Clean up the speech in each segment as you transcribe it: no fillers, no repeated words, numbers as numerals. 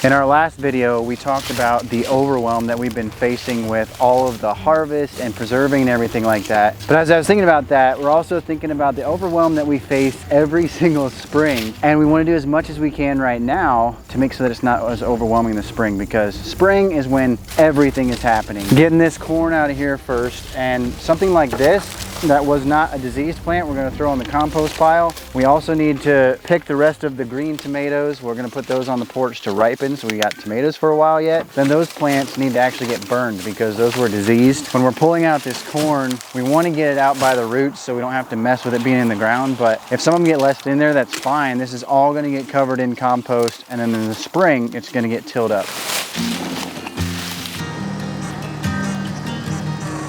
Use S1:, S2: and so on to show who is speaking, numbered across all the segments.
S1: In our last video, we talked about the overwhelm that we've been facing with all of the harvest and preserving and everything like that. But as I was thinking about that, we're also thinking about the overwhelm that we face every single spring. And we want to do as much as we can right now to make sure that it's not as overwhelming in the spring, because spring is when everything is happening. Getting this corn out of here first, and something like this that was not a diseased plant, we're going to throw on the compost pile. We also need to pick the rest of the green tomatoes. We're going to put those on the porch to ripen, so we got tomatoes for a while yet. Then those plants need to actually get burned because those were diseased. When we're pulling out this corn, we want to get it out by the roots so we don't have to mess with it being in the ground. But if some of them get left in there, that's fine. This is all going to get covered in compost, and then in the spring it's going to get tilled up.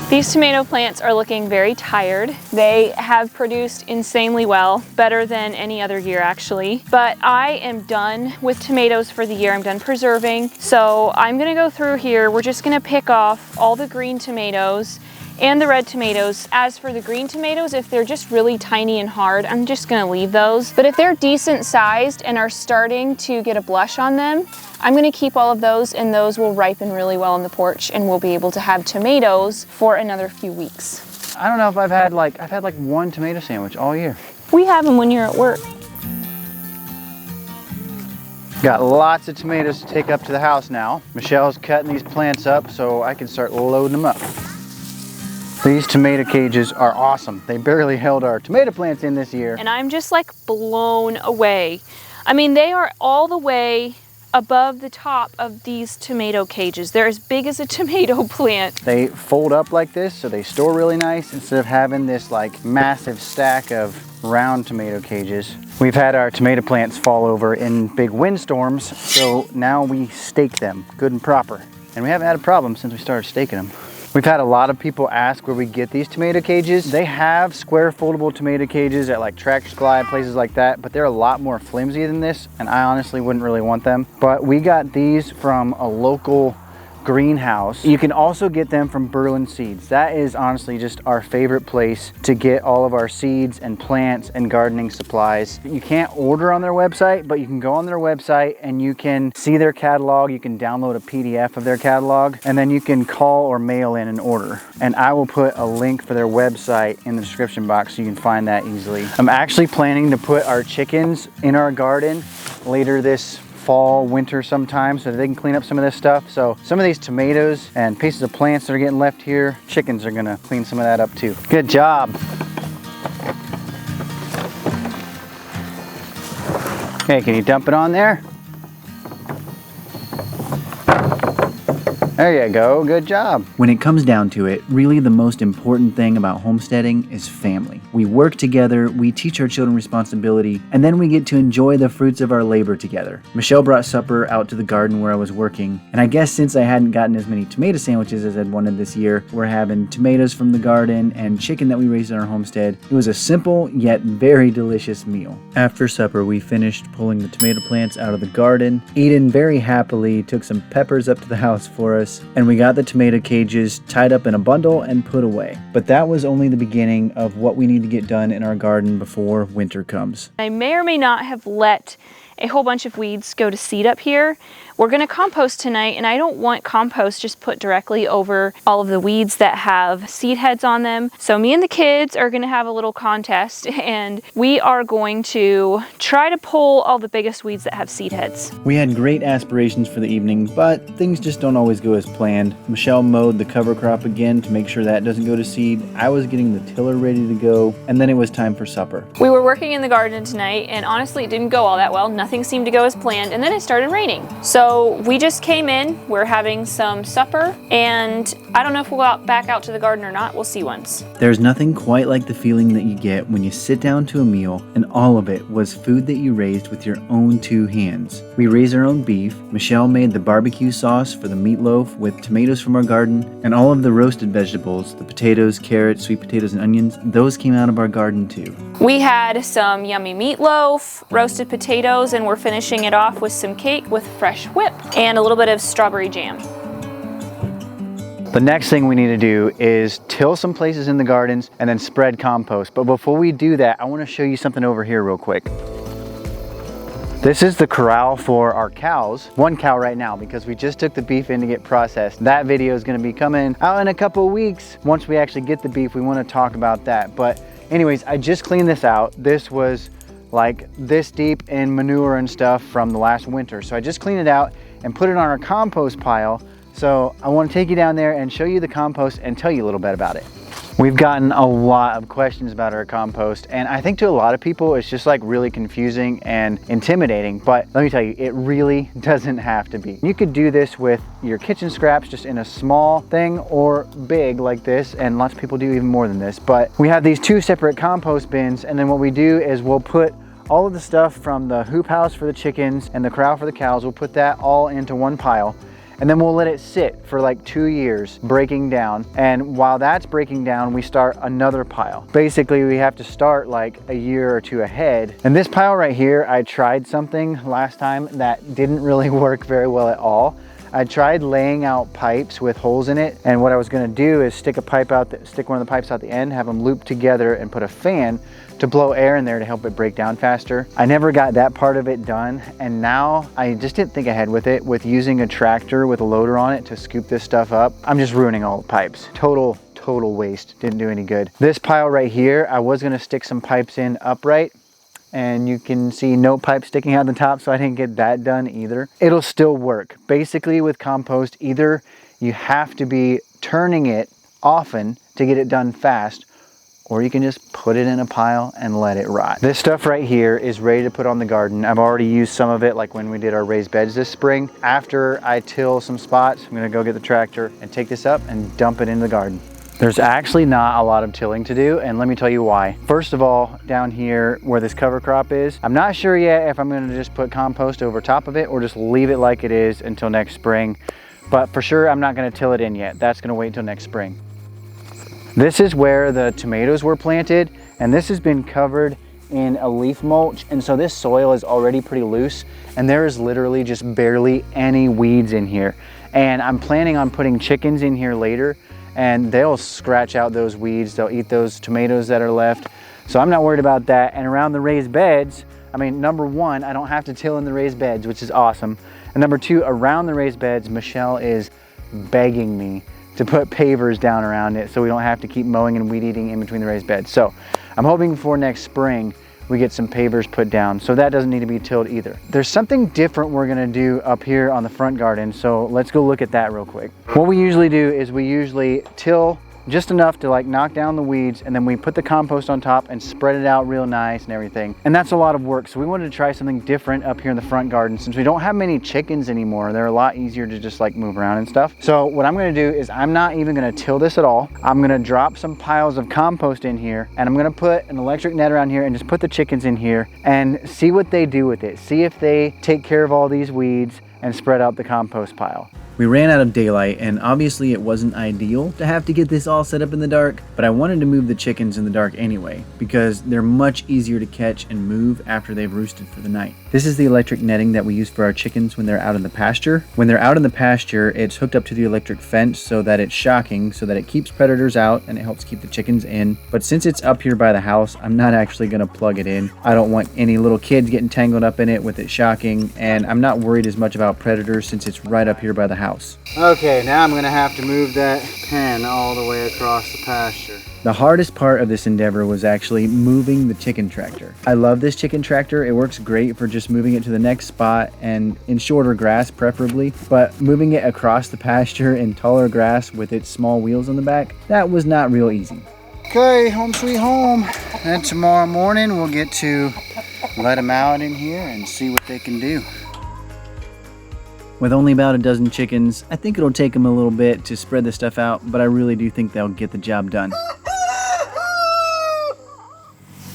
S2: These tomato plants are looking very tired. They have produced insanely well, better than any other year actually. But I am done with tomatoes for the year. I'm done preserving. So I'm gonna go through here. We're just gonna pick off all the green tomatoes and the red tomatoes. As for the green tomatoes, if they're just really tiny and hard, I'm just gonna leave those. But if they're decent sized and are starting to get a blush on them, I'm gonna keep all of those, and those will ripen really well on the porch, and we'll be able to have tomatoes for another few weeks.
S1: I don't know if I've had like one tomato sandwich all year.
S2: We have them when you're at work.
S1: Got lots of tomatoes to take up to the house now. Michelle's cutting these plants up so I can start loading them up. These tomato cages are awesome. They barely held our tomato plants in this year.
S2: And I'm just like blown away. I mean, they are all the way above the top of these tomato cages. They're as big as a tomato plant.
S1: They fold up like this so they store really nice instead of having this like massive stack of round tomato cages. We've had our tomato plants fall over in big windstorms, so now we stake them good and proper. And we haven't had a problem since we started staking them. We've had a lot of people ask where we get these tomato cages. They have square foldable tomato cages at like Tractor Supply, places like that, but they're a lot more flimsy than this, and I honestly wouldn't really want them. But we got these from a local greenhouse. You can also get them from Berlin Seeds. That is honestly just our favorite place to get all of our seeds and plants and gardening supplies. You can't order on their website, but you can go on their website and you can see their catalog. You can download a PDF of their catalog, and then you can call or mail in an order. And I will put a link for their website in the description box so you can find that easily. I'm actually planning to put our chickens in our garden later this fall, winter sometime, so that they can clean up some of this stuff. So some of these tomatoes and pieces of plants that are getting left here, chickens are gonna clean some of that up too. Good job. Okay, can you dump it on there? There you go, good job. When it comes down to it, really the most important thing about homesteading is family. We work together, we teach our children responsibility, and then we get to enjoy the fruits of our labor together. Michelle brought supper out to the garden where I was working, and I guess since I hadn't gotten as many tomato sandwiches as I'd wanted this year, we're having tomatoes from the garden and chicken that we raised in our homestead. It was a simple yet very delicious meal. After supper, we finished pulling the tomato plants out of the garden. Eden very happily took some peppers up to the house for us, and we got the tomato cages tied up in a bundle and put away. But that was only the beginning of what we need to get done in our garden before winter comes.
S2: I may or may not have let a whole bunch of weeds go to seed up here. We're gonna compost tonight, and I don't want compost just put directly over all of the weeds that have seed heads on them. So me and the kids are gonna have a little contest, and we are going to try to pull all the biggest weeds that have seed heads.
S1: We had great aspirations for the evening, but things just don't always go as planned. Michelle mowed the cover crop again to make sure that doesn't go to seed. I was getting the tiller ready to go, and then it was time for supper.
S2: We were working in the garden tonight, and honestly it didn't go all that well. Nothing seemed to go as planned, and then it started raining. So we just came in, we're having some supper, and I don't know if we'll go back out to the garden or not. We'll see once.
S1: There's nothing quite like the feeling that you get when you sit down to a meal and all of it was food that you raised with your own two hands. We raised our own beef. Michelle made the barbecue sauce for the meatloaf with tomatoes from our garden, and all of the roasted vegetables, the potatoes, carrots, sweet potatoes, and onions, those came out of our garden too.
S2: We had some yummy meatloaf, roasted potatoes, and we're finishing it off with some cake with fresh whip and a little bit of strawberry jam.
S1: The next thing we need to do is till some places in the gardens and then spread compost. But before we do that, I want to show you something over here real quick. This is the corral for our cows. One cow right now because we just took the beef in to get processed. That video is going to be coming out in a couple of weeks. Once we actually get the beef, we want to talk about that. But anyways, I just cleaned this out. This was like this deep in manure and stuff from the last winter. So I just cleaned it out and put it on our compost pile. So I want to take you down there and show you the compost and tell you a little bit about it. We've gotten a lot of questions about our compost, and I think to a lot of people it's just like really confusing and intimidating, but let me tell you, it really doesn't have to be. You could do this with your kitchen scraps just in a small thing or big like this, and lots of people do even more than this, but we have these two separate compost bins, and then what we do is we'll put all of the stuff from the hoop house for the chickens and the corral for the cows, we'll put that all into one pile. And then we'll let it sit for like 2 years, breaking down. And while that's breaking down, we start another pile. Basically, we have to start like a year or two ahead. And this pile right here, I tried something last time that didn't really work very well at all. I tried laying out pipes with holes in it. And what I was gonna do is stick one of the pipes out the end, have them looped together and put a fan to blow air in there to help it break down faster. I never got that part of it done, and now I just didn't think ahead with it, with using a tractor with a loader on it to scoop this stuff up. I'm just ruining all the pipes. Total waste, didn't do any good. This pile right here, I was gonna stick some pipes in upright, and you can see no pipe sticking out the top, so I didn't get that done either. It'll still work. Basically with compost, either you have to be turning it often to get it done fast, or you can just put it in a pile and let it rot. This stuff right here is ready to put on the garden. I've already used some of it, like when we did our raised beds this spring. After I till some spots, I'm gonna go get the tractor and take this up and dump it in the garden. There's actually not a lot of tilling to do, and let me tell you why. First of all, down here where this cover crop is, I'm not sure yet if I'm gonna just put compost over top of it or just leave it like it is until next spring. But for sure, I'm not gonna till it in yet. That's gonna wait until next spring. This is where the tomatoes were planted, and this has been covered in a leaf mulch, and so this soil is already pretty loose, and there is literally just barely any weeds in here. And I'm planning on putting chickens in here later, and they'll scratch out those weeds, they'll eat those tomatoes that are left. So I'm not worried about that. And around the raised beds, I mean, number one, I don't have to till in the raised beds, which is awesome. And number two, around the raised beds, Michelle is begging me to put pavers down around it so we don't have to keep mowing and weed eating in between the raised beds. So I'm hoping for next spring we get some pavers put down, so that doesn't need to be tilled either. There's something different we're gonna do up here on the front garden, so let's go look at that real quick. What we usually do is we usually till just enough to like knock down the weeds, and then we put the compost on top and spread it out real nice and everything. And that's a lot of work, so we wanted to try something different up here in the front garden. Since we don't have many chickens anymore, they're a lot easier to just like move around and stuff. So what I'm gonna do is I'm not even gonna till this at all. I'm gonna drop some piles of compost in here, and I'm gonna put an electric net around here and just put the chickens in here and see what they do with it. See if they take care of all these weeds and spread out the compost pile. We ran out of daylight, and obviously it wasn't ideal to have to get this all set up in the dark, but I wanted to move the chickens in the dark anyway, because they're much easier to catch and move after they've roosted for the night. This is the electric netting that we use for our chickens when they're out in the pasture. When they're out in the pasture, it's hooked up to the electric fence so that it's shocking, so that it keeps predators out and it helps keep the chickens in. But since it's up here by the house, I'm not actually gonna plug it in. I don't want any little kids getting tangled up in it with it shocking, and I'm not worried as much about predators since it's right up here by the house. Okay, now I'm gonna have to move that pen all the way across the pasture. The hardest part of this endeavor was actually moving the chicken tractor. I love this chicken tractor. It works great for just moving it to the next spot and in shorter grass preferably, but moving it across the pasture in taller grass with its small wheels on the back, that was not real easy. Okay, home sweet home. And tomorrow morning we'll get to let them out in here and see what they can do. With only about a dozen chickens, I think it'll take them a little bit to spread the stuff out, but I really do think they'll get the job done.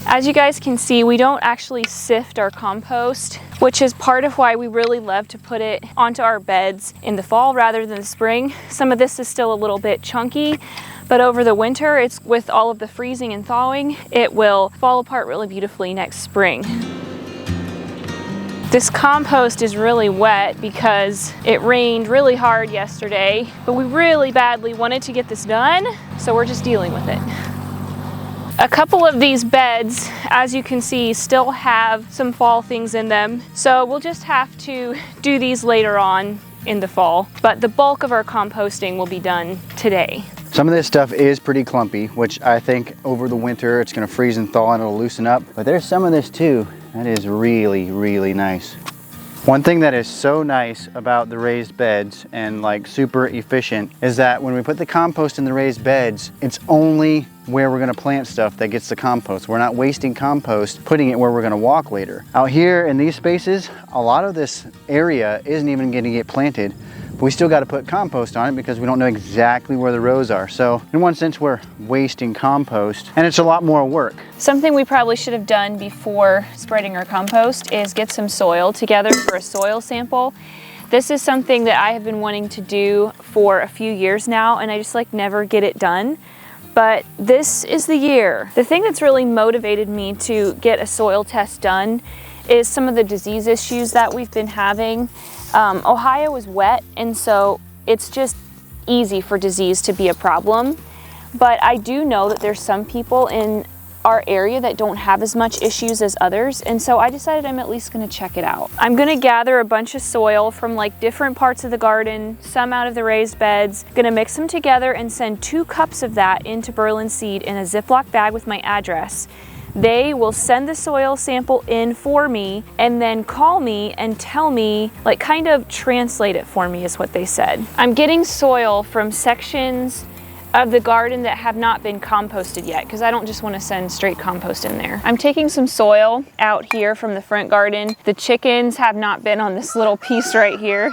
S2: As you guys can see, we don't actually sift our compost, which is part of why we really love to put it onto our beds in the fall rather than the spring. Some of this is still a little bit chunky, but over the winter, it's with all of the freezing and thawing, it will fall apart really beautifully next spring. This compost is really wet because it rained really hard yesterday, but we really badly wanted to get this done, so we're just dealing with it. A couple of these beds, as you can see, still have some fall things in them. So we'll just have to do these later on in the fall. But the bulk of our composting will be done today.
S1: Some of this stuff is pretty clumpy, which I think over the winter it's gonna freeze and thaw and it'll loosen up. But there's some of this too. That is really, really nice. One thing that is so nice about the raised beds and like super efficient is that when we put the compost in the raised beds, it's only where we're gonna plant stuff that gets the compost. We're not wasting compost putting it where we're gonna walk later. Out here in these spaces, a lot of this area isn't even gonna get planted. But we still got to put compost on it because we don't know exactly where the rows are. So in one sense, we're wasting compost and it's a lot more work.
S2: Something we probably should have done before spreading our compost is get some soil together for a soil sample. This is something that I have been wanting to do for a few years now, and I just like never get it done. But this is the year. The thing that's really motivated me to get a soil test done is some of the disease issues that we've been having. Ohio is wet, and so it's just easy for disease to be a problem. But I do know that there's some people in our area that don't have as much issues as others, and so I decided I'm at least gonna check it out. I'm gonna gather a bunch of soil from like different parts of the garden, some out of the raised beds, gonna mix them together and send 2 cups of that into Berlin Seed in a Ziploc bag with my address. They will send the soil sample in for me and then call me and tell me, like kind of translate it for me is what they said. I'm getting soil from sections of the garden that have not been composted yet because I don't just want to send straight compost in there. I'm taking some soil out here from the front garden. The chickens have not been on this little piece right here.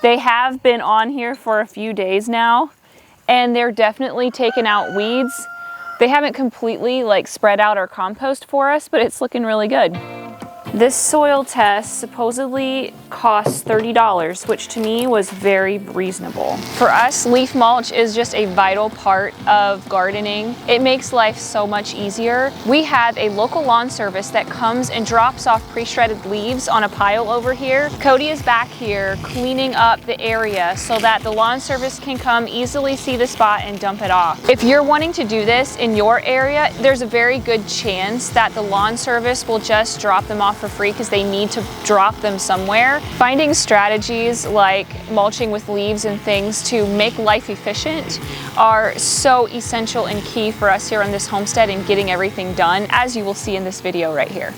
S2: They have been on here for a few days now, and they're definitely taking out weeds. They haven't completely like spread out our compost for us, but it's looking really good. This soil test supposedly costs $30, which to me was very reasonable. For us, leaf mulch is just a vital part of gardening. It makes life so much easier. We have a local lawn service that comes and drops off pre-shredded leaves on a pile over here. Cody is back here cleaning up the area so that the lawn service can come easily see the spot and dump it off. If you're wanting to do this in your area, there's a very good chance that the lawn service will just drop them off for free because they need to drop them somewhere. Finding strategies like mulching with leaves and things to make life efficient are so essential and key for us here on this homestead and getting everything done, as you will see in this video right here.